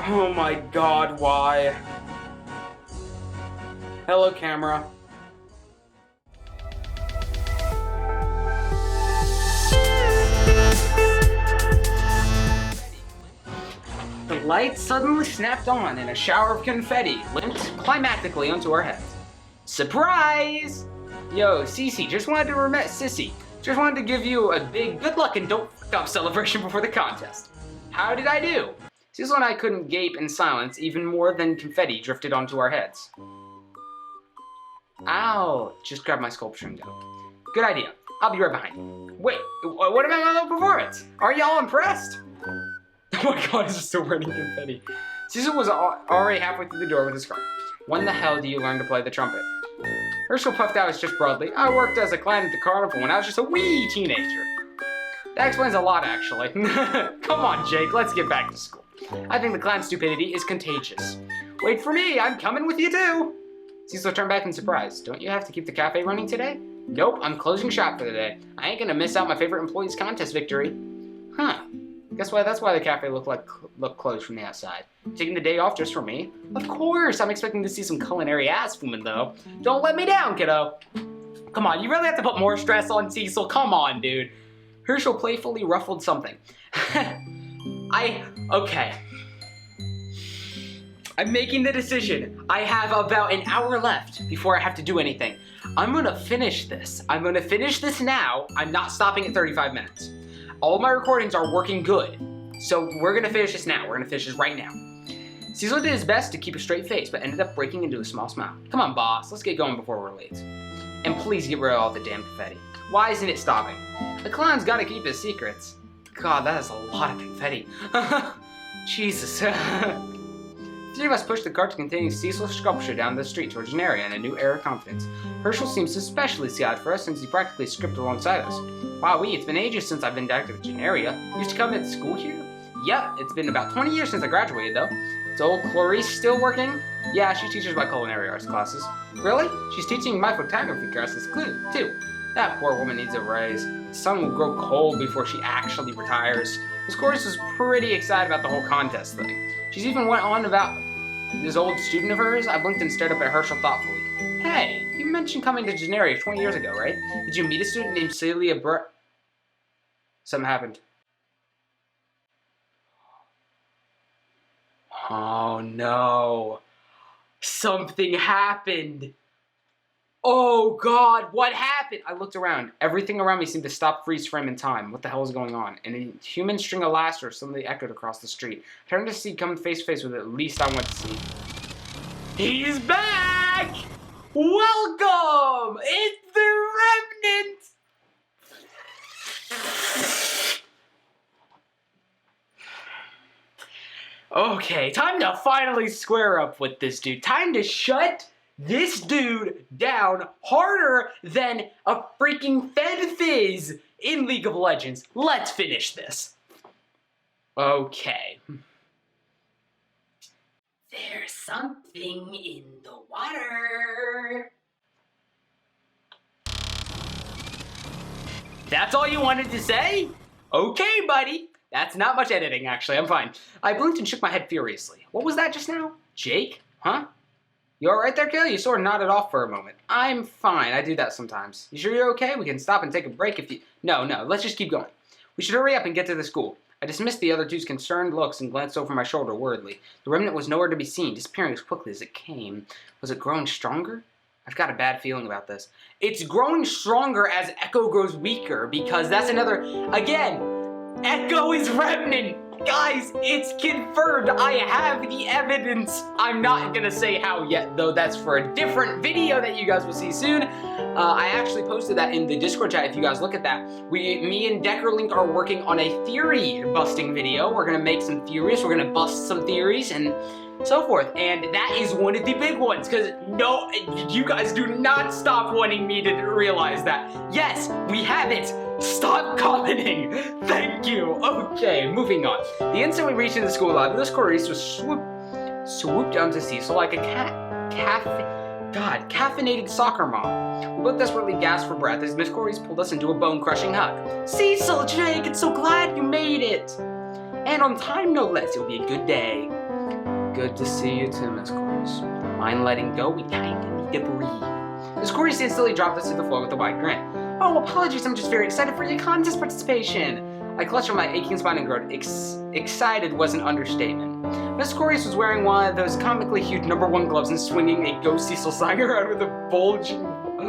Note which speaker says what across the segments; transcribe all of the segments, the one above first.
Speaker 1: Oh my god, why? Hello, camera. The light suddenly snapped on and a shower of confetti limped climactically onto our heads. Surprise! Yo, Sissy, just wanted to give you a big good luck and don't fuck up celebration before the contest. How did I do? Sissel and I couldn't gape in silence even more than confetti drifted onto our heads. Ow! Just grab my sculpture and go. Good idea. I'll be right behind you. Wait, what about my little performance? Are y'all impressed? Oh my god, it's still raining confetti. Sissel was already halfway through the door with his car. When the hell do you learn to play the trumpet? Herschel puffed out his chest broadly. I worked as a clown at the carnival when I was just a wee teenager. That explains a lot, actually. Come on, Jake, let's get back to school. I think the clown's stupidity is contagious. Wait for me, I'm coming with you too. Sissel turned back in surprise. Don't you have to keep the cafe running today? Nope, I'm closing shop for the day. I ain't gonna miss out my favorite employee's contest victory. Huh. Guess why? That's why the cafe looked closed from the outside. Taking the day off just for me? Of course, I'm expecting to see some culinary ass woman though. Don't let me down, kiddo. Come on, you really have to put more stress on Sissel. Come on, dude. Herschel playfully ruffled something. Okay. I'm making the decision. I have about an hour left before I have to do anything. I'm gonna finish this. I'm gonna finish this now. I'm not stopping at 35 minutes. All my recordings are working good. So we're gonna finish this now. We're gonna finish this right now. Sissel did his best to keep a straight face, but ended up breaking into a small smile. Come on, boss. Let's get going before we're late. And please get rid of all the damn confetti. Why isn't it stopping? The clown's gotta keep his secrets. God, that is a lot of confetti. Jesus. Three of us pushed the cart containing Sissel's sculpture down the street towards an area in a new air of confidence. Herschel seems especially sad for us since he practically skipped alongside us. Wowee, it's been ages since I've been active at Genaria. You used to come to school here? Yep, it's been about 20 years since I graduated though. Is old Clarice still working? Yeah, she teaches my culinary arts classes. Really? She's teaching my photography classes too. That poor woman needs a raise. The sun will grow cold before she actually retires. Miss Clarice was pretty excited about the whole contest thing. She's even went on about this old student of hers. I blinked and stared up at Herschel thoughtfully. Hey, you mentioned coming to Genaria 20 years ago, right? Did you meet a student named Celia Something happened. Oh no. Something happened. Oh god, what happened? I looked around. Everything around me seemed to stop, freeze, frame, and time. What the hell is going on? And a human string of laughter suddenly echoed across the street. I turned to see come face to face with at least I want to see. He's back! Welcome! It's the Remnant! Okay, time to finally square up with this dude. Time to shut this dude down harder than a freaking Fed Fizz in League of Legends. Let's finish this. Okay. There's something in the water. That's all you wanted to say? Okay, buddy. That's not much editing, actually. I'm fine. I blinked and shook my head furiously. What was that just now? Jake? Huh? You alright there, kid? You sort of nodded off for a moment. I'm fine. I do that sometimes. You sure you're okay? We can stop and take a break if you... No, let's just keep going. We should hurry up and get to the school. I dismissed the other two's concerned looks and glanced over my shoulder worriedly. The remnant was nowhere to be seen, disappearing as quickly as it came. Was it growing stronger? I've got a bad feeling about this. It's growing stronger as Echo grows weaker, because that's another... Again, Echo is remnant! Guys, it's confirmed. I have the evidence. I'm not gonna say how yet, though. That's for a different video that you guys will see soon. I actually posted that in the Discord chat. If you guys look at that, me and Deckerlink are working on a theory busting video. We're gonna make some theories. We're gonna bust some theories and so forth. And that is one of the big ones, because no, you guys do not stop wanting me to realize that. Yes, we have it. Stop commenting! Thank you! Okay, moving on. The instant we reached in the school lobby, this Clarice was swooped down to Sissel like a caffeinated soccer mom. We both desperately gasped for breath as Miss Clarice pulled us into a bone-crushing hug. Sissel, Jake, it's so glad you made it! And on time, no less, it'll be a good day. Good to see you too, Miss Corys. Mind letting go? We kinda need to breathe. Miss Corys instantly dropped us to the floor with a wide grin. Oh, apologies, I'm just very excited for your contest participation. I clutched my aching spine and groaned. Excited was an understatement. Miss Corys was wearing one of those comically huge #1 gloves and swinging a Go Cecil sign around with a bulging,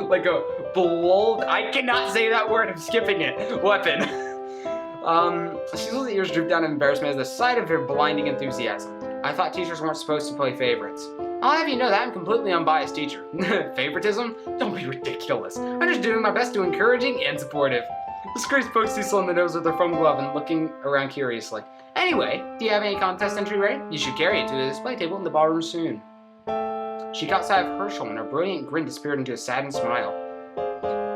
Speaker 1: like a bold, I cannot say that word, I'm skipping it, weapon. Cecil's ears drooped down in embarrassment at the sight of her blinding enthusiasm. I thought teachers weren't supposed to play favorites. I'll have you know that I'm a completely unbiased teacher. Favoritism? Don't be ridiculous. I'm just doing my best to encouraging and supportive. Miss Grace poked Cecil in the nose with her foam glove and looking around curiously. Anyway, do you have any contest entry ready? You should carry it to the display table in the ballroom soon. She caught sight of Herschel and her brilliant grin disappeared into a saddened smile.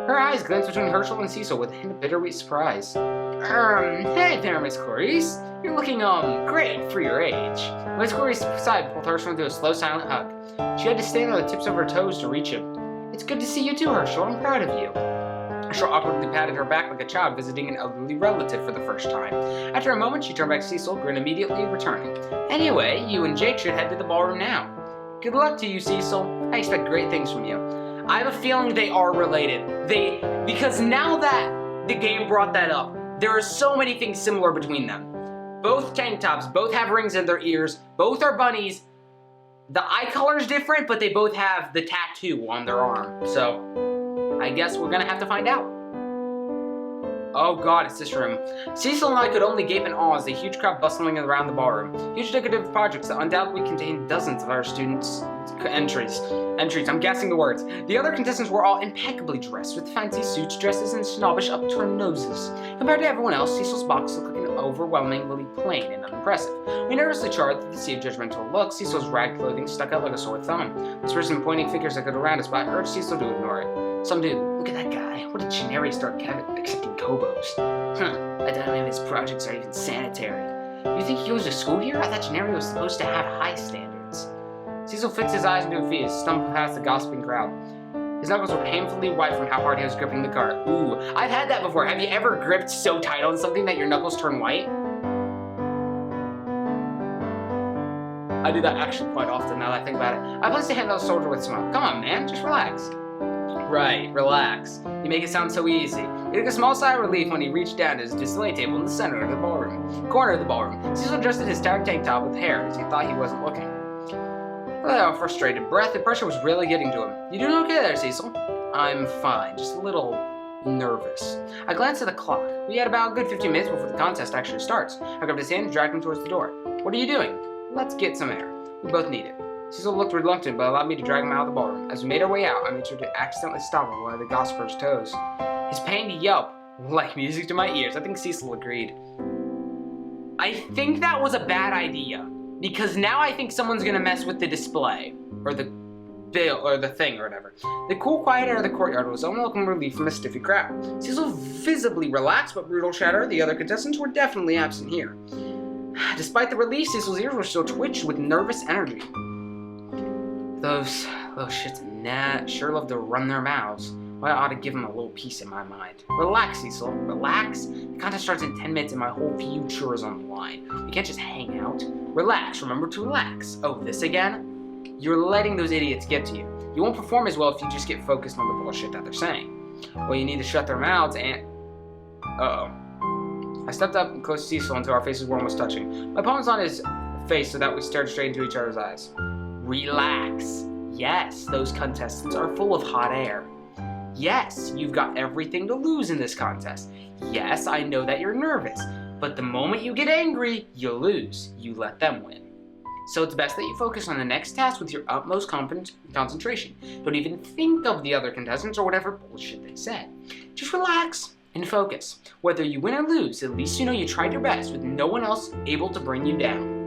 Speaker 1: Her eyes glanced between Herschel and Cecil with a hint of bittersweet surprise. Hey there, Miss Corys. You're looking, great for your age. Miss Corys' side pulled Herschel into a slow, silent hug. She had to stand on the tips of her toes to reach him. It's good to see you too, Herschel. I'm proud of you. Herschel awkwardly patted her back like a child visiting an elderly relative for the first time. After a moment, she turned back to Cecil, grin immediately returning. Anyway, you and Jake should head to the ballroom now. Good luck to you, Cecil. I expect great things from you. I have a feeling they are related. Because now that the game brought that up, there are so many things similar between them. Both tank tops, both have rings in their ears, both are bunnies. The eye color is different, but they both have the tattoo on their arm. So, I guess we're gonna have to find out. Oh god, it's this room. Cecil and I could only gape in awe as the huge crowd bustling around the ballroom. Huge decorative projects that undoubtedly contained dozens of our students' entries. I'm guessing the words. The other contestants were all impeccably dressed with fancy suits, dresses, and snobbish upturned noses. Compared to everyone else, Cecil's box looked like an overwhelmingly plain and unimpressive. We nervously charged at the sea of judgmental looks. Cecil's rag clothing stuck out like a sore thumb. This person pointing figures echoed around us, but I urged Cecil to ignore it. Some dude, look at that guy. What did Chineri start accepting Kobos? I doubt any of his projects are even sanitary. You think he goes to school here? I thought Chineri was supposed to have high standards. Cecil fixed his eyes into his feet as he stumbled past the gossiping crowd. His knuckles were painfully white from how hard he was gripping the cart. Ooh, I've had that before. Have you ever gripped so tight on something that your knuckles turn white? I do that actually quite often now that I think about it. I placed a hand on the shoulder with a smile. Come on, man, just relax. Right, relax. You make it sound so easy. He took a small sigh of relief when he reached down to his display table in the center of the ballroom. Corner of the ballroom. Cecil adjusted his tattered tank top with hair as he thought he wasn't looking. Oh, frustrated breath. The pressure was really getting to him. You doing okay there, Cecil? I'm fine, just a little nervous. I glanced at the clock. We had about a good 15 minutes before the contest actually starts. I grabbed his hand and dragged him towards the door. What are you doing? Let's get some air. We both need it. Cecil looked reluctant, but allowed me to drag him out of the ballroom. As we made our way out, I made sure to accidentally stop on one of the gossiper's toes. His pained yelp, like music to my ears. I think Cecil agreed. I think that was a bad idea, because now I think someone's gonna mess with the display, or the bill, or the thing, or whatever. The cool, quiet air of the courtyard was unwelcome relief from a stiffy crowd. Cecil visibly relaxed, but brutal chatter. The other contestants were definitely absent here. Despite the relief, Cecil's ears were still twitched with nervous energy. Those little shits sure love to run their mouths. Well, I ought to give them a little peace in my mind. Relax, Cecil. Relax. The contest starts in 10 minutes and my whole future is on the line. We can't just hang out. Relax. Remember to relax. Oh, this again? You're letting those idiots get to you. You won't perform as well if you just get focused on the bullshit that they're saying. Well, you need to shut their mouths and... Uh-oh. I stepped up and close to Cecil until our faces were almost touching. My palm was on his face so that we stared straight into each other's eyes. Relax. Yes, those contestants are full of hot air. Yes, you've got everything to lose in this contest. Yes, I know that you're nervous, but the moment you get angry, you lose. You let them win. So it's best that you focus on the next task with your utmost concentration. Don't even think of the other contestants or whatever bullshit they said. Just relax and focus. Whether you win or lose, at least you know you tried your best with no one else able to bring you down.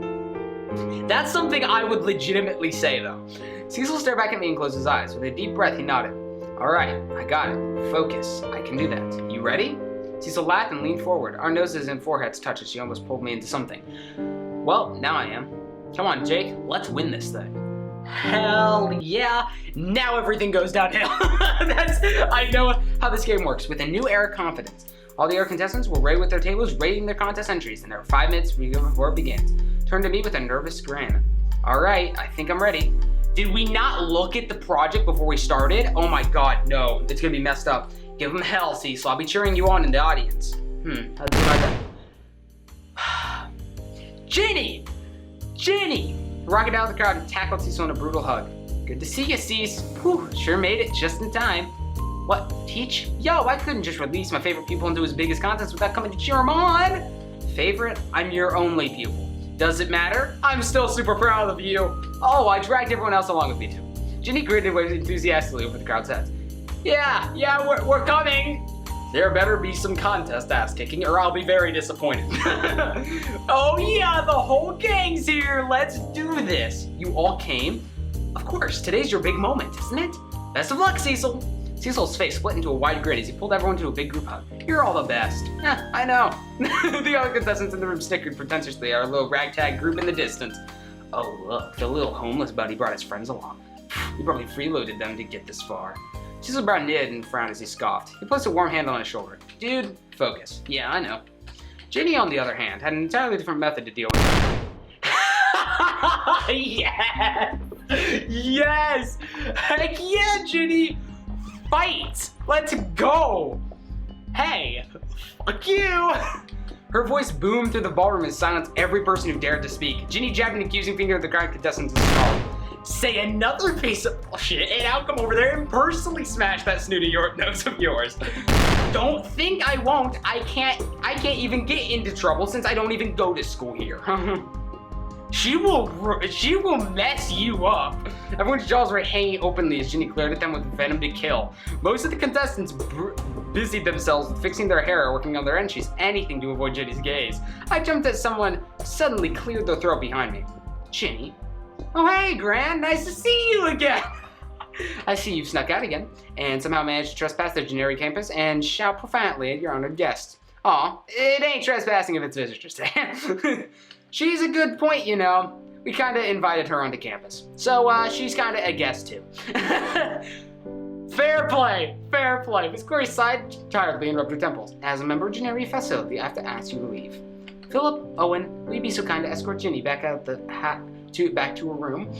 Speaker 1: That's something I would legitimately say, though. Cecil stared back at me and closed his eyes. With a deep breath, he nodded. Alright, I got it. Focus. I can do that. You ready? Cecil laughed and leaned forward. Our noses and foreheads touched as she almost pulled me into something. Well, now I am. Come on, Jake. Let's win this thing. Hell yeah. Now everything goes downhill. I know how this game works. With a new air of confidence. All the other contestants were ready with their tables, rating their contest entries, and there were 5 minutes before it begins. Turned to me with a nervous grin. All right, I think I'm ready. Did we not look at the project before we started? Oh my God, no, it's gonna be messed up. Give them hell, Sissel. I'll be cheering you on in the audience. How'd you like that? Ginny! Ginny! Rocking down the crowd and tackled Sissel in a brutal hug. Good to see you, Sis. Whew, sure made it just in time. What, teach? Yo, I couldn't just release my favorite pupil into his biggest contest without coming to cheer him on. Favorite? I'm your only pupil. Does it matter? I'm still super proud of you. Oh, I dragged everyone else along with me too. Ginny grinned and waved enthusiastically over the crowd's heads. Yeah, we're coming. There better be some contest ass kicking or I'll be very disappointed. Oh yeah, the whole gang's here. Let's do this. You all came? Of course, today's your big moment, isn't it? Best of luck, Sissel. Sissel's face split into a wide grin as he pulled everyone to a big group hug. You're all the best. Yeah, I know. The other contestants in the room snickered pretentiously at our little ragtag group in the distance. Oh look, the little homeless buddy brought his friends along. He probably freeloaded them to get this far. Sissel brow knitted and frowned as he scoffed. He placed a warm hand on his shoulder. Dude, focus. Yeah, I know. Ginny, on the other hand, had an entirely different method to deal with it. Yes! Yes! Heck yeah, Ginny! Fight! Let's go! Hey, fuck you! Her voice boomed through the ballroom and silenced every person who dared to speak. Ginny jabbed an accusing finger at the crowd contestants and snarled. Say another piece of bullshit and I'll come over there and personally smash that snooty nose of yours. Don't think I won't. I can't even get into trouble since I don't even go to school here. She will mess you up. Everyone's jaws were hanging openly as Ginny glared at them with venom to kill. Most of the contestants busied themselves with fixing their hair or working on their entries, anything to avoid Ginny's gaze. I jumped as someone suddenly cleared their throat behind me. Ginny? Oh hey, Gran, nice to see you again. I see you've snuck out again, and somehow managed to trespass their generic campus and shout profoundly at your honored guests. Aw, it ain't trespassing if it's visitors. She's a good point, you know. We kinda invited her onto campus, so she's kinda a guest too. Fair play, fair play. Miss Corey sighed tiredly and rubbed her temples. As a member of Generic facility, I have to ask you to leave. Philip, Owen, will you be so kind to escort Ginny back out the back to her room?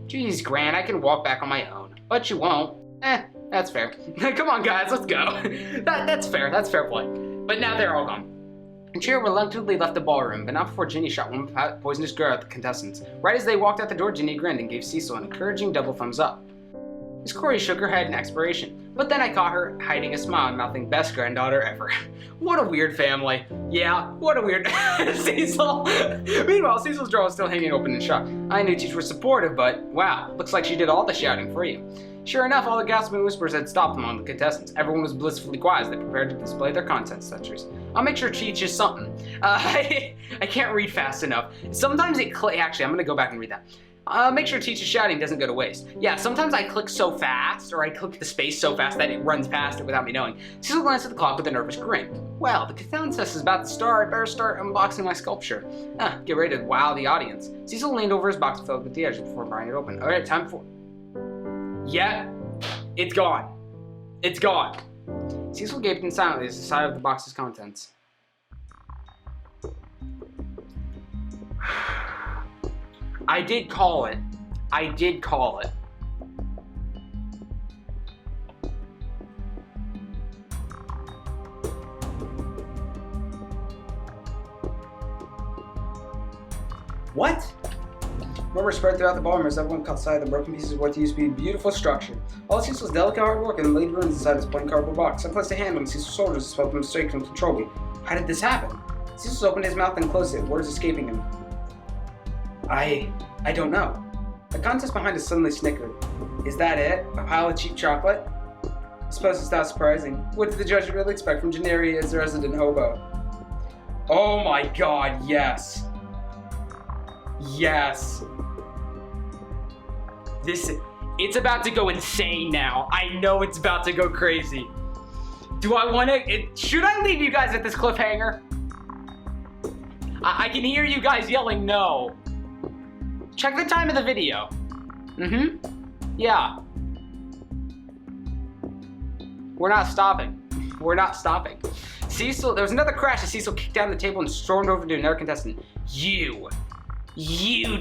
Speaker 1: Geez, Gran, I can walk back on my own, but you won't. That's fair. Come on, guys, let's go. That's fair play. But now they're all gone. And Cheer reluctantly left the ballroom, but not before Ginny shot one poisonous girl at the contestants. Right as they walked out the door, Ginny grinned and gave Sissel an encouraging double thumbs up. Miss Corey shook her head in expiration, but then I caught her hiding a smile and mouthing best granddaughter ever. What a weird family. Yeah, what a weird Sissel. Meanwhile, Sissel's jaw was still hanging open in shock. I knew teachers were supportive, but wow, looks like she did all the shouting for you. Sure enough, all the gasping whispers had stopped among the contestants. Everyone was blissfully quiet as they prepared to display their contest entries. I'll make sure to teach you something. I can't read fast enough. Sometimes it actually, I'm gonna go back and read that. Make sure teacher's shouting doesn't go to waste. Yeah, sometimes I click so fast, or I click the space so fast that it runs past it without me knowing. Sissel glanced at the clock with a nervous grin. Well, the contest is about to start. I better start unboxing my sculpture. Get ready to wow the audience. Sissel leaned over his box filled with the edge before prying it open. All right, time for... Yeah, it's gone. It's gone. Sissel gaped in silently as he decided the box's contents. I did call it. I did call it. What? Murmurs spread throughout the ballroom as everyone caught sight of the broken pieces of what used to be a beautiful structure. All Sissel's delicate hard work and laid ruins inside his plain cardboard box. I placed a hand on Sissel's shoulders to help him straight from control me. How did this happen? Sissel opened his mouth and closed it, words escaping him. I don't know. The contest behind us suddenly snickered. Is that it? A pile of cheap chocolate? I suppose it's not surprising. What did the judge really expect from Janeri as a resident hobo? Oh my god, yes. Yes. It's about to go insane now. I know it's about to go crazy. Do I want to, should I leave you guys at this cliffhanger? I can hear you guys yelling no. Check the time of the video. Yeah. We're not stopping. We're not stopping. Sissel, there was another crash as Sissel kicked down the table and stormed over to another contestant. You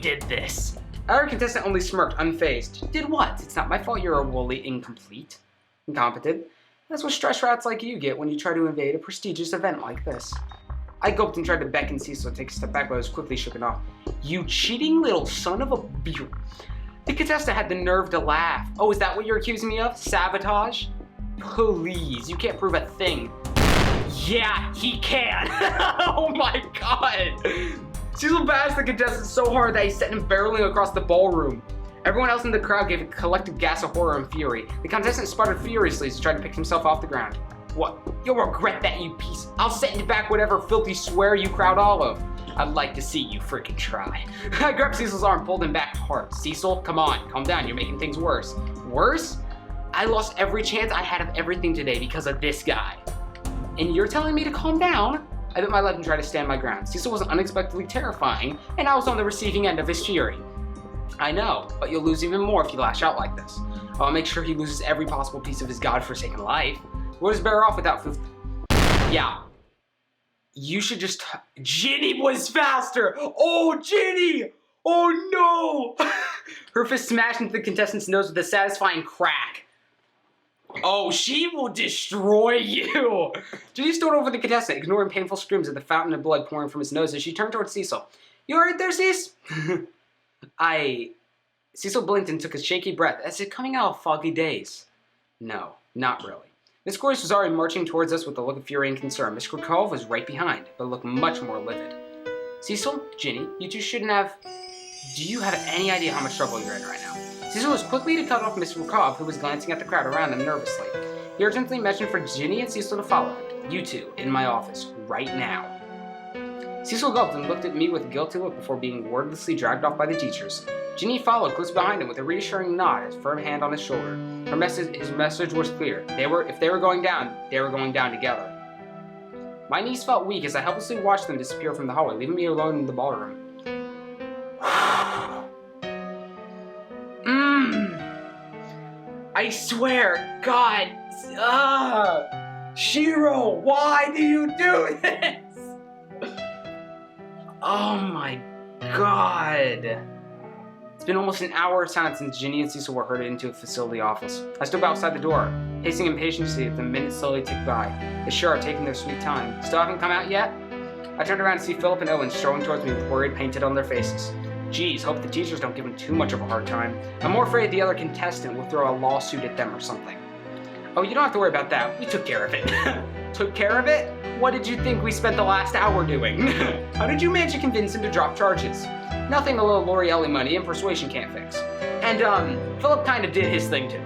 Speaker 1: did this. Our contestant only smirked, unfazed. Did what? It's not my fault you're a woolly incompetent. That's what stress rats like you get when you try to invade a prestigious event like this. I gulped and tried to beckon Sissel to take a step back, but I was quickly shaken off. You cheating little son of a beer. The contestant had the nerve to laugh. Oh, is that what you're accusing me of? Sabotage? Please, you can't prove a thing. Yeah, he can. Oh my god. Sissel bashed the contestant so hard that he sent him barreling across the ballroom. Everyone else in the crowd gave a collective gasp of horror and fury. The contestant sputtered furiously as he tried to pick himself off the ground. What? You'll regret that, you piece. I'll send back whatever filthy swear you crowd all of. I'd like to see you freaking try. I grabbed Sissel's arm and pulled him back hard. Sissel, come on, calm down, you're making things worse. Worse? I lost every chance I had of everything today because of this guy. And you're telling me to calm down? I bit my lip and tried to stand my ground. Sissel was unexpectedly terrifying, and I was on the receiving end of his fury. I know, but you'll lose even more if you lash out like this. I'll make sure he loses every possible piece of his godforsaken life. We're just better off without food. Yeah. You should just... Ginny was faster! Oh, Ginny! Oh, no! Her fist smashed into the contestant's nose with a satisfying crack. Oh, she will destroy you! Ginny stood over the contestant, ignoring painful screams at the fountain of blood pouring from his nose as she turned towards Sissel. You alright there, Sis? Sissel blinked and took a shaky breath, as if coming out of foggy days. No, not really. Miss Corliss was already marching towards us with a look of fury and concern. Miss Krakov was right behind, but looked much more livid. Sissel, Ginny, you two shouldn't have... Do you have any idea how much trouble you're in right now? Sissel was quickly to cut off Miss Krakov, who was glancing at the crowd around them nervously. He urgently mentioned for Ginny and Sissel to follow him. You two, in my office, right now. Sissel gulped and looked at me with a guilty look before being wordlessly dragged off by the teachers. Ginny followed close behind him with a reassuring nod, his firm hand on his shoulder. His message was clear. If they were going down, they were going down together. My knees felt weak as I helplessly watched them disappear from the hallway, leaving me alone in the ballroom. I swear, God, Shiro, why do you do this? Oh my God. It's been almost an hour of silence since Ginny and Sissel were herded into a facility office. I stood outside the door, pacing impatiently as the minutes slowly ticked by. They sure are taking their sweet time. Still haven't come out yet? I turned around to see Philip and Owen strolling towards me with worry painted on their faces. Geez, hope the teachers don't give them too much of a hard time. I'm more afraid the other contestant will throw a lawsuit at them or something. Oh, you don't have to worry about that. We took care of it. Took care of it? What did you think we spent the last hour doing? How did you manage to convince him to drop charges? Nothing a little L'Oreal money and persuasion can't fix. And, Philip kind of did his thing too.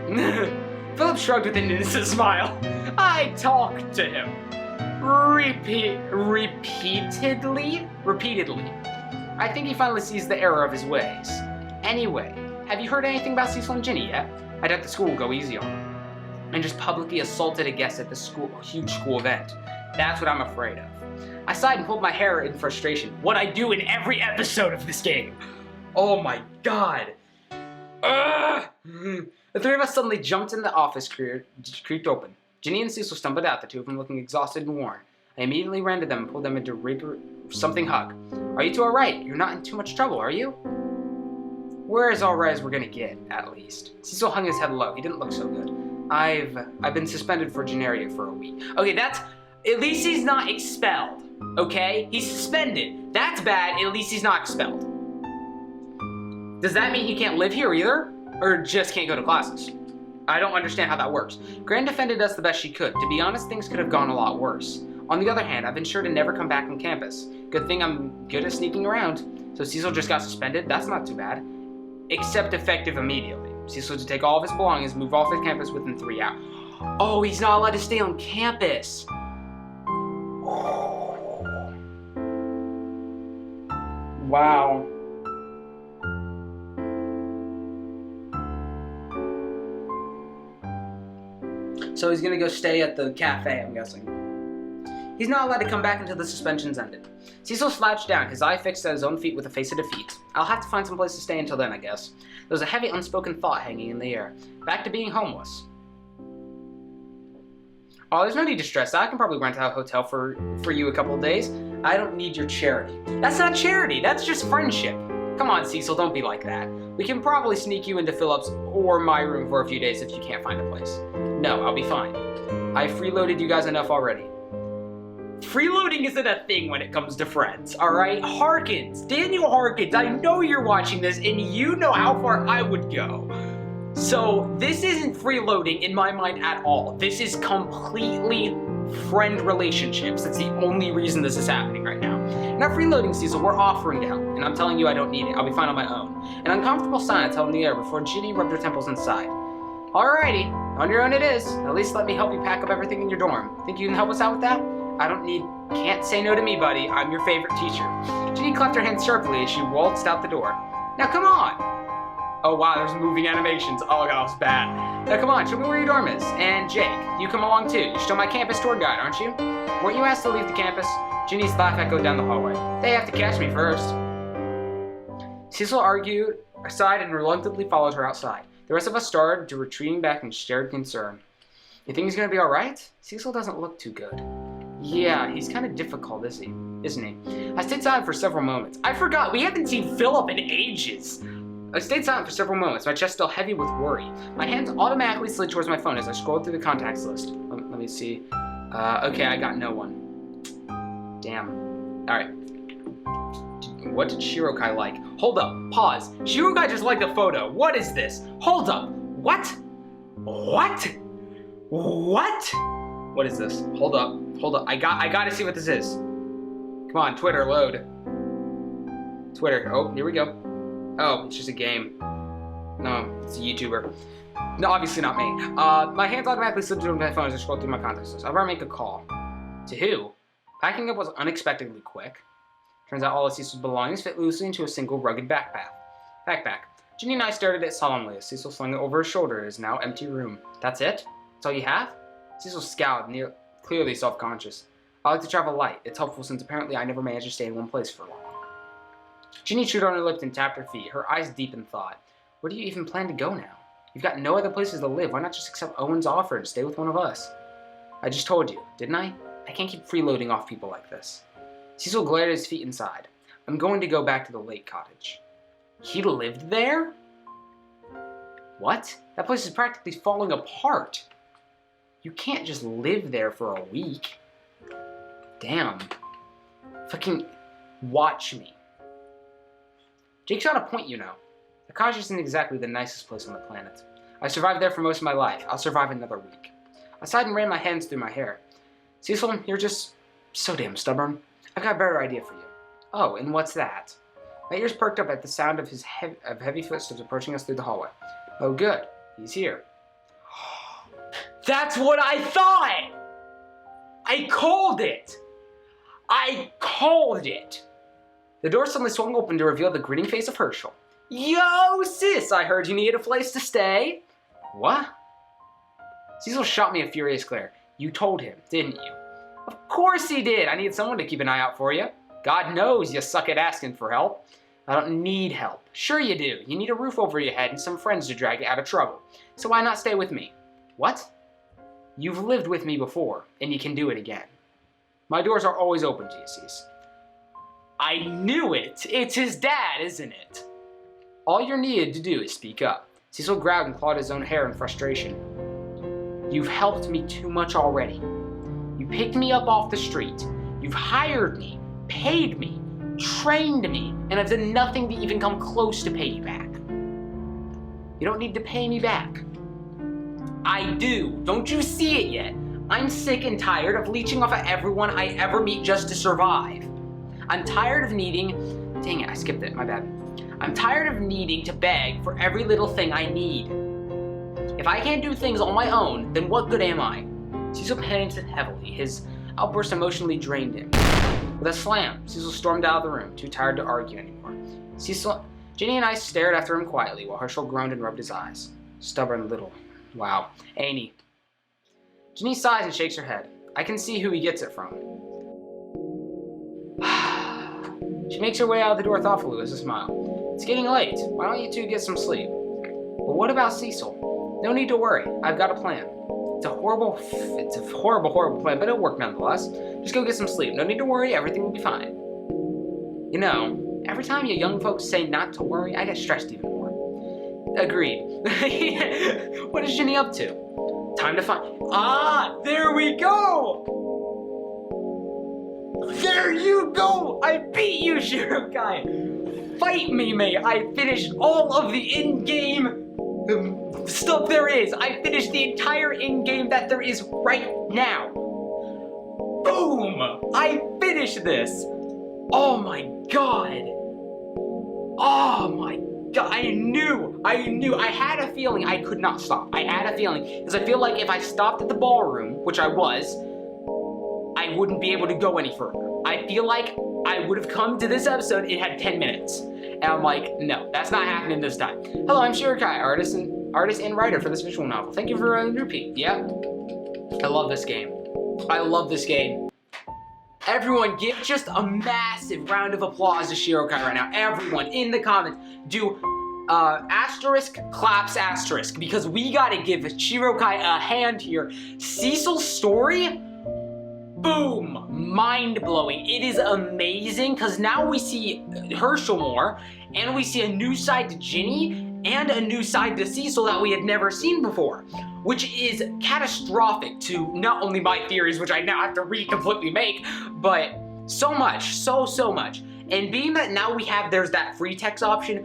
Speaker 1: Philip shrugged with an innocent smile. I talked to him. Repeatedly. I think he finally sees the error of his ways. Anyway, have you heard anything about Sissel and Ginny yet? I doubt the school will go easy on them. And just publicly assaulted a guest at the huge school event. That's what I'm afraid of. I sighed and pulled my hair in frustration. What I do in every episode of this game. Oh my God. The three of us suddenly jumped in the office, creaked open. Ginny and Sissel stumbled out, the two of them looking exhausted and worn. I immediately ran to them and pulled them into something hug. Are you two alright? You're not in too much trouble, are you? We're as alright as we're gonna get, at least. Sissel hung his head low. He didn't look so good. I've been suspended for Genaria for a week. Okay, at least he's not expelled. Okay? He's suspended. That's bad. At least he's not expelled. Does that mean he can't live here either? Or just can't go to classes? I don't understand how that works. Gran defended us the best she could. To be honest, things could have gone a lot worse. On the other hand, I've been sure to never come back on campus. Good thing I'm good at sneaking around. So Sissel just got suspended? That's not too bad. Except effective immediately. Sissel to take all of his belongings, move off his campus within 3 hours. Oh, he's not allowed to stay on campus. Wow. So he's gonna go stay at the cafe, I'm guessing. He's not allowed to come back until the suspension's ended. Sissel slouched down, his eye fixed at his own feet with a face of defeat. I'll have to find some place to stay until then, I guess. There was a heavy unspoken thought hanging in the air. Back to being homeless. Oh, there's no need to stress out. I can probably rent out a hotel for you a couple of days. I don't need your charity. That's not charity, that's just friendship. Come on, Sissel, don't be like that. We can probably sneak you into Philip's or my room for a few days if you can't find a place. No, I'll be fine. I freeloaded you guys enough already. Freeloading isn't a thing when it comes to friends, alright? Harkins, Daniel Harkins, I know you're watching this and you know how far I would go. So, this isn't freeloading in my mind at all. This is completely friend relationships. That's the only reason this is happening right now. Not freeloading, Sissel, we're offering to help, and I'm telling you I don't need it. I'll be fine on my own. An uncomfortable silence held in the air before Ginny rubbed her temples inside. Alrighty, on your own it is. At least let me help you pack up everything in your dorm. Think you can help us out with that? Can't say no to me, buddy. I'm your favorite teacher. Ginny clapped her hands sharply as she waltzed out the door. Now come on! Oh wow, there's moving animations. Oh god, that was bad. Now come on, show me where your dorm is. And Jake, you come along too. You're still my campus tour guide, aren't you? Weren't you asked to leave the campus? Ginny's laugh echoed down the hallway. They have to catch me first. Sissel argued aside and reluctantly followed her outside. The rest of us started to retreating back in shared concern. You think he's gonna be alright? Sissel doesn't look too good. Yeah, he's kind of difficult, isn't he? I stayed silent for several moments. I forgot, we haven't seen Philip in ages. I stayed silent for several moments, my chest still heavy with worry. My hands automatically slid towards my phone as I scrolled through the contacts list. Let me see. Okay, I got no one. Damn. Alright. What did Shirokai like? Hold up, pause. Shirokai just liked the photo. What is this? Hold up. What? What? What? What is this? Hold up. Hold up. I gotta see what this is. Come on, Twitter, load. Twitter. Oh, here we go. Oh, it's just a game. No, it's a YouTuber. No, obviously not me. My hands automatically slipped through my phone as I scrolled through my contacts list. I better make a call. To who? Packing up was unexpectedly quick. Turns out all of Sissel's belongings fit loosely into a single rugged backpack. Ginny and I stared at it solemnly as Sissel slung it over his shoulder in his now empty room. That's it? That's all you have? Sissel scowled, clearly self-conscious. I like to travel light. It's helpful since apparently I never managed to stay in one place for long. Ginny chewed on her lips and tapped her feet, her eyes deep in thought. Where do you even plan to go now? You've got no other places to live. Why not just accept Owen's offer and stay with one of us? I just told you, didn't I? I can't keep freeloading off people like this. Sissel glared at his feet inside. I'm going to go back to the lake cottage. He lived there? What? That place is practically falling apart. You can't just live there for a week. Damn. Fucking watch me. Jake's got a point, you know. The cottage isn't exactly the nicest place on the planet. I survived there for most of my life. I'll survive another week. I sighed and ran my hands through my hair. Sissel, you're just so damn stubborn. I've got a better idea for you. Oh, and what's that? My ears perked up at the sound of his heavy footsteps approaching us through the hallway. Oh good, he's here. That's what I thought! I called it! I called it! The door suddenly swung open to reveal the grinning face of Herschel. Yo, sis, I heard you needed a place to stay. What? Sissel shot me a furious glare. You told him, didn't you? Of course he did. I need someone to keep an eye out for you. God knows you suck at asking for help. I don't need help. Sure you do. You need a roof over your head and some friends to drag you out of trouble. So why not stay with me? What? You've lived with me before, and you can do it again. My doors are always open to you, sis. I knew it! It's his dad, isn't it? All you're needed to do is speak up. Sissel growled and clawed his own hair in frustration. You've helped me too much already. You picked me up off the street. You've hired me, paid me, trained me, and I've done nothing to even come close to pay you back. You don't need to pay me back. I do. Don't you see it yet? I'm sick and tired of leeching off of everyone I ever meet just to survive. I'm tired of needing... Dang it, I skipped it, my bad. I'm tired of needing to beg for every little thing I need. If I can't do things on my own, then what good am I? Sissel panted heavily. His outburst emotionally drained him. With a slam, Sissel stormed out of the room, too tired to argue anymore. Ginny and I stared after him quietly while Herschel groaned and rubbed his eyes. Stubborn little... Wow. Ain't he? Ginny sighs and shakes her head. I can see who he gets it from. She makes her way out of the door thoughtfully with a smile. It's getting late. Why don't you two get some sleep? But what about Sissel? No need to worry. I've got a plan. It's a horrible plan, but it'll work nonetheless. Just go get some sleep. No need to worry. Everything will be fine. You know, every time you young folks say not to worry, I get stressed even more. Agreed. What is Ginny up to? Time to find. Ah, there we go! There you go! I beat you, Shirokai! Fight me, mate! I finished all of the in-game stuff there is. I finished the entire in-game that there is right now. Boom! I finished this! Oh my god! Oh my god, I knew, I had a feeling I could not stop. I had a feeling, because I feel like if I stopped at the ballroom, which I was, I wouldn't be able to go any further. I feel like I would have come to this episode, it had 10 minutes. And I'm like, no, that's not happening this time. Hello, I'm Shirokai, artist and writer for this visual novel. Thank you for a repeat. Yeah, I love this game. I love this game. Everyone, give just a massive round of applause to Shirokai right now. Everyone in the comments, do asterisk claps asterisk, because we gotta give Shirokai a hand here. Sissel's story, boom, mind-blowing. It is amazing, because now we see Herschel more, and we see a new side to Ginny, and a new side to Sissel that we had never seen before, which is catastrophic to not only my theories, which I now have to completely make, but so much, so much. And being that now there's that free text option,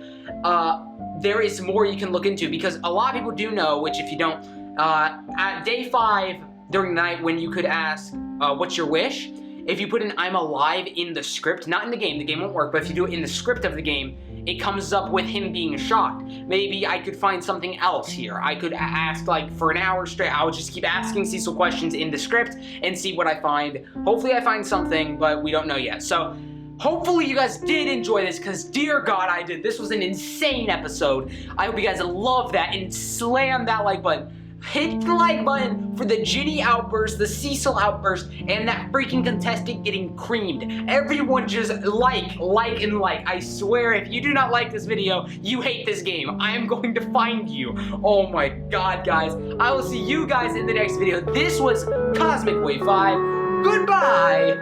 Speaker 1: there is more you can look into, because a lot of people do know, which if you don't, at day 5 during the night when you could ask, what's your wish? If you put in I'm alive in the script, not in the game won't work, but if you do it in the script of the game, it comes up with him being shocked. Maybe I could find something else here. I could ask, like, for an hour straight, I would just keep asking Sissel questions in the script and see what I find. Hopefully I find something, but we don't know yet. So, hopefully you guys did enjoy this, because dear God, I did. This was an insane episode. I hope you guys love that and slam that like button. Hit the like button for the Ginny outburst, the Sissel outburst, and that freaking contestant getting creamed. Everyone just like. I swear, if you do not like this video, you hate this game. I am going to find you. Oh my God, guys. I will see you guys in the next video. This was Cosmic Wave 5. Goodbye.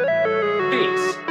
Speaker 1: Peace.